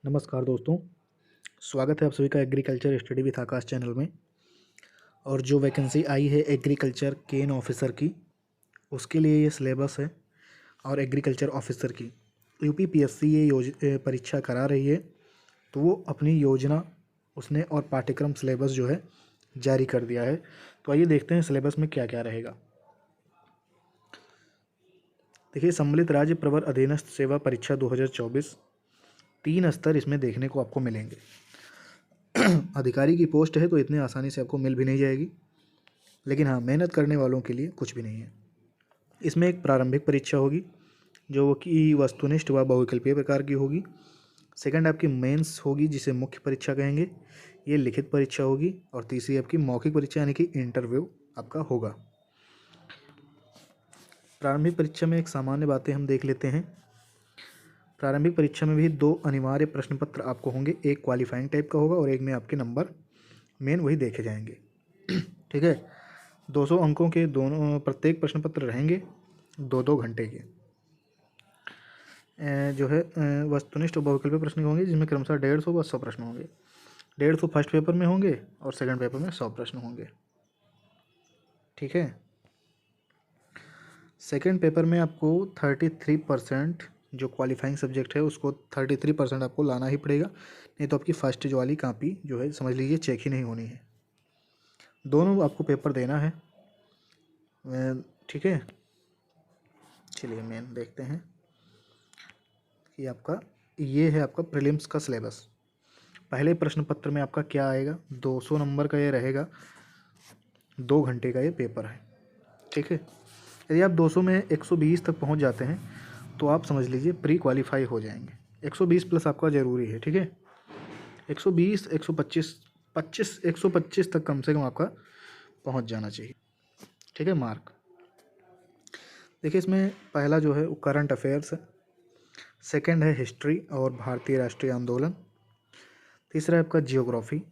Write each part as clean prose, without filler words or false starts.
नमस्कार दोस्तों, स्वागत है आप सभी का agriculture study with Akash channel में। और जो वैकेंसी आई है एग्रीकल्चर केन ऑफिसर की, उसके लिए ये सिलेबस है। और एग्रीकल्चर ऑफिसर की यूपी पीएससी ये परीक्षा करा रही है, तो वो अपनी योजना उसने और पाठ्यक्रम सिलेबस जो है जारी कर दिया है। तो आइए देखते हैं सिलेबस में क्या क्या रहेगा। देखिए, सम्मिलित राज्य प्रवर अधीनस्थ सेवा परीक्षा 2024, 3 स्तर इसमें देखने को आपको मिलेंगे। अधिकारी की पोस्ट है तो इतने आसानी से आपको मिल भी नहीं जाएगी, लेकिन हाँ, मेहनत करने वालों के लिए कुछ भी नहीं है। इसमें एक प्रारंभिक परीक्षा होगी जो कि वस्तुनिष्ठ व बहुविकल्पीय प्रकार की होगी। सेकंड आपकी मेंस होगी जिसे मुख्य परीक्षा कहेंगे, ये लिखित परीक्षा होगी। और तीसरी आपकी मौखिक परीक्षा यानी कि इंटरव्यू आपका होगा। प्रारंभिक परीक्षा में एक सामान्य बातें हम देख लेते हैं। प्रारंभिक परीक्षा में भी 2 अनिवार्य प्रश्न पत्र आपको होंगे, एक क्वालिफाइंग टाइप का होगा और एक में आपके नंबर मेन वही देखे जाएंगे। ठीक है, 200 अंकों के दोनों प्रत्येक प्रश्न पत्र रहेंगे, 2-2 घंटे के। जो है वस्तुनिष्ठ और बहुविकल्पीय प्रश्न होंगे जिसमें क्रमशः 150 व 100 प्रश्न होंगे। 150 फर्स्ट पेपर में होंगे और सेकंड पेपर में 100 प्रश्न होंगे। ठीक है, सेकंड पेपर में आपको 33% जो क्वालिफाइंग सब्जेक्ट है उसको 33% आपको लाना ही पड़ेगा, नहीं तो आपकी फर्स्ट जो वाली कापी जो है समझ लीजिए चेक ही नहीं होनी है। दोनों आपको पेपर देना है। ठीक है, चलिए मेन देखते हैं कि आपका ये है आपका प्रीलिम्स का सिलेबस। पहले प्रश्न पत्र में आपका क्या आएगा, 200 नंबर का ये रहेगा, 2 घंटे का ये पेपर है। ठीक है, यदि आप 200 में 120 तक पहुंच जाते हैं तो आप समझ लीजिए प्री क्वालिफाई हो जाएंगे। 120 प्लस आपका ज़रूरी है। ठीक है, 120, 125, 125 तक कम से कम आपका पहुंच जाना चाहिए। ठीक है, मार्क देखिए, इसमें पहला जो है वो करंट अफेयर्स है, सेकंड है हिस्ट्री और भारतीय राष्ट्रीय आंदोलन, तीसरा है आपका जियोग्राफी,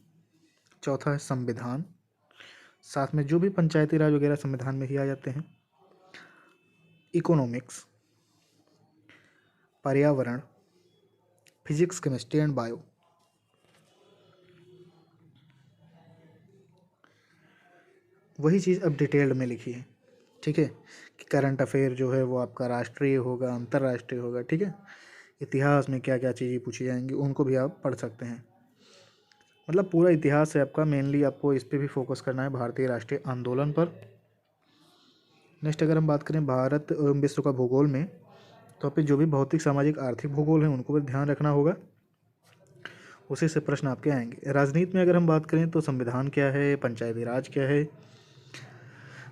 चौथा है संविधान, साथ में जो भी पंचायती राज वगैरह संविधान में ही आ जाते हैं, इकोनॉमिक्स, पर्यावरण, फिजिक्स, केमिस्ट्री एंड बायो। वही चीज़ अब डिटेल्ड में लिखी है। ठीक है, कि करंट अफेयर जो है वो आपका राष्ट्रीय होगा, अंतर्राष्ट्रीय होगा। ठीक है, इतिहास में क्या क्या चीज़ें पूछी जाएंगी उनको भी आप पढ़ सकते हैं। मतलब पूरा इतिहास है आपका, मेनली आपको इस पे भी फोकस करना है, भारतीय राष्ट्रीय आंदोलन पर। नेक्स्ट अगर हम बात करें भारत एवं विश्व का भूगोल में, तो आप जो भी भौतिक, सामाजिक, आर्थिक भूगोल है उनको भी ध्यान रखना होगा, उसी से प्रश्न आपके आएंगे। राजनीति में अगर हम बात करें तो संविधान क्या है, पंचायती राज क्या है,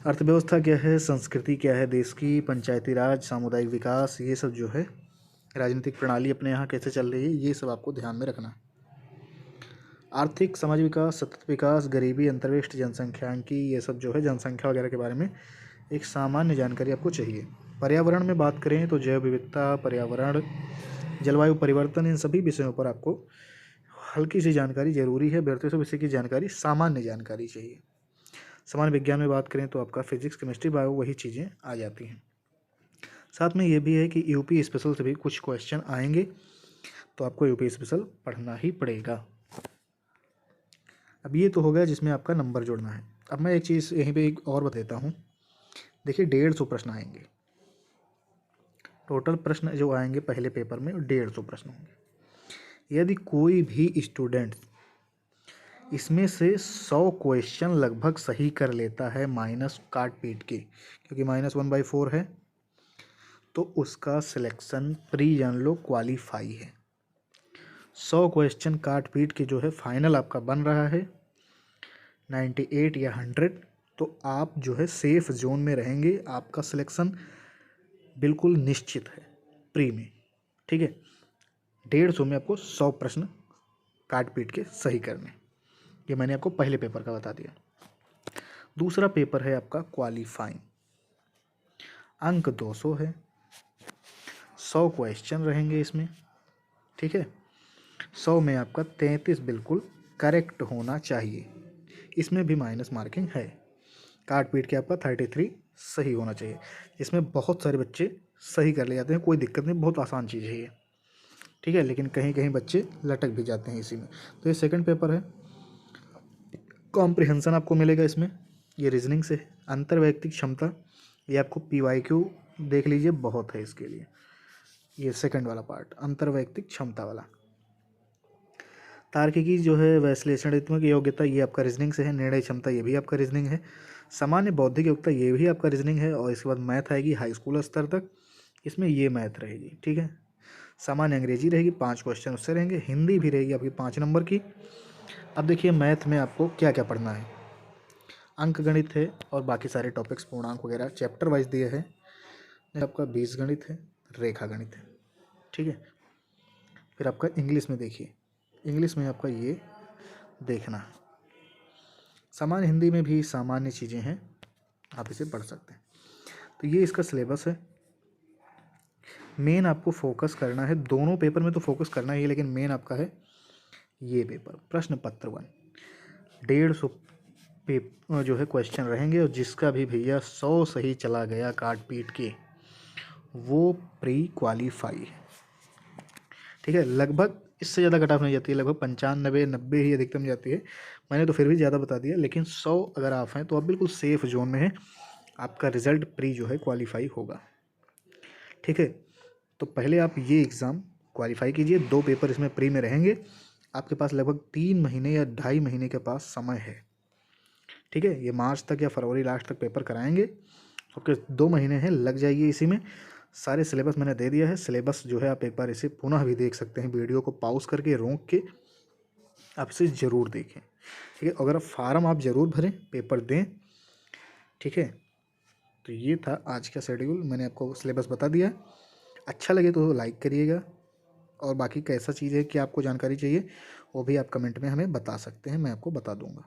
अर्थव्यवस्था क्या है, संस्कृति क्या है देश की, पंचायती राज, सामुदायिक विकास, ये सब जो है राजनीतिक प्रणाली अपने यहाँ कैसे चल रही है, ये सब आपको ध्यान में रखना। आर्थिक, समाज विकास, सतत विकास, गरीबी, अंतर्विष्ट जनसंख्यांकी, ये सब जो है जनसंख्या वगैरह के बारे में एक सामान्य जानकारी आपको चाहिए। पर्यावरण में बात करें तो जैव विविधता, पर्यावरण, जलवायु परिवर्तन, इन सभी विषयों पर आपको हल्की सी जानकारी जरूरी है। बढ़ते सब विषय की जानकारी, सामान्य जानकारी चाहिए। सामान्य विज्ञान में बात करें तो आपका फिजिक्स, केमिस्ट्री, बायो वही चीज़ें आ जाती हैं। साथ में ये भी है कि यूपी स्पेशल से भी कुछ क्वेश्चन आएंगे, तो आपको यूपी स्पेशल पढ़ना ही पड़ेगा। अब ये तो हो गया जिसमें आपका नंबर जोड़ना है। अब मैं एक चीज़ यहीं पे एक और बता हूँ। देखिए, 150 प्रश्न आएंगे टोटल। प्रश्न जो आएंगे पहले पेपर में 150 प्रश्न होंगे। यदि कोई भी स्टूडेंट इसमें से 100 क्वेश्चन लगभग सही कर लेता है, माइनस काट पीट के, क्योंकि -1/4 है, तो उसका सिलेक्शन प्री जान लो क्वालिफाई है। 100 क्वेश्चन काट पीट के जो है फाइनल आपका बन रहा है 98 या 100, तो आप जो है सेफ जोन में रहेंगे, आपका सिलेक्शन बिल्कुल निश्चित है प्री में। ठीक है, 150 में आपको 100 प्रश्न काट पीट के सही करने, ये मैंने आपको पहले पेपर का बता दिया। दूसरा पेपर है आपका क्वालिफाइंग, अंक 200 है, 100 क्वेश्चन रहेंगे इसमें। ठीक है, 100 में आपका 33 बिल्कुल करेक्ट होना चाहिए, इसमें भी माइनस मार्किंग है। काट पीट के आपका 33 सही होना चाहिए। इसमें बहुत सारे बच्चे सही कर ले जाते हैं, कोई दिक्कत नहीं, बहुत आसान चीज़ है ये। ठीक है, लेकिन कहीं कहीं बच्चे लटक भी जाते हैं इसी में। तो ये सेकंड पेपर है। कॉम्प्रिहेंशन आपको मिलेगा इसमें, ये रीजनिंग से है। अंतर्वैयक्तिक क्षमता, ये आपको PYQ देख लीजिए, बहुत है इसके लिए। ये सेकंड वाला पार्ट अंतर्वैयक्तिक क्षमता वाला। तार्किकी जो है विश्लेषणात्मक योग्यता, ये आपका रीजनिंग से है। निर्णय क्षमता, ये भी आपका रीजनिंग है। सामान्य बौद्धिक योग्यता, ये भी आपका रीजनिंग है। और इसके बाद मैथ आएगी हाई स्कूल स्तर तक, इसमें ये मैथ रहेगी, ठीक है। सामान्य अंग्रेजी रहेगी, 5 क्वेश्चन उससे रहेंगे। हिंदी भी रहेगी आपकी 5 नंबर की। अब देखिए मैथ में आपको क्या क्या पढ़ना है। अंक गणित है और बाकी सारे टॉपिक्स पूर्णांक वगैरह चैप्टर वाइज दिए हैं। आपका बीज गणित है, रेखा गणित है, ठीक है। फिर आपका इंग्लिश में देखिए, इंग्लिश में आपका ये देखना है। सामान्य हिंदी में भी सामान्य चीज़ें हैं, आप इसे पढ़ सकते हैं। तो ये इसका सिलेबस है। मेन आपको फोकस करना है, दोनों पेपर में तो फोकस करना ही है, लेकिन मेन आपका है ये पेपर प्रश्न पत्र 1। 150 पेपर जो है क्वेश्चन रहेंगे, और जिसका भी भैया 100 सही चला गया काट पीट के, वो प्री क्वालिफाई है, ठीक है। लगभग इससे ज़्यादा कट ऑफ नहीं जाती है, लगभग 95-90 ही अधिकतम जाती है। मैंने तो फिर भी ज़्यादा बता दिया, लेकिन 100 अगर आप हैं तो आप बिल्कुल सेफ जोन में हैं, आपका रिजल्ट प्री जो है क्वालिफाई होगा, ठीक है। तो पहले आप ये एग्ज़ाम क्वालिफाई कीजिए। 2 पेपर इसमें प्री में रहेंगे। आपके पास लगभग 3 महीने या 2.5 महीने के पास समय है, ठीक है। ये मार्च तक या फरवरी लास्ट तक पेपर कराएंगे, आपके 2 महीने हैं, लग जाइए इसी में। सारे सिलेबस मैंने दे दिया है। सिलेबस जो है आप एक बार इसे पुनः भी देख सकते हैं, वीडियो को पॉज करके रोक के आप इसे ज़रूर देखें, ठीक है। अगर फार्म आप ज़रूर भरें, पेपर दें, ठीक है। तो ये था आज का शेड्यूल, मैंने आपको सिलेबस बता दिया। अच्छा लगे तो लाइक करिएगा, और बाकी कैसा चीज़ है कि आपको जानकारी चाहिए वो भी आप कमेंट में हमें बता सकते हैं, मैं आपको बता दूंगा।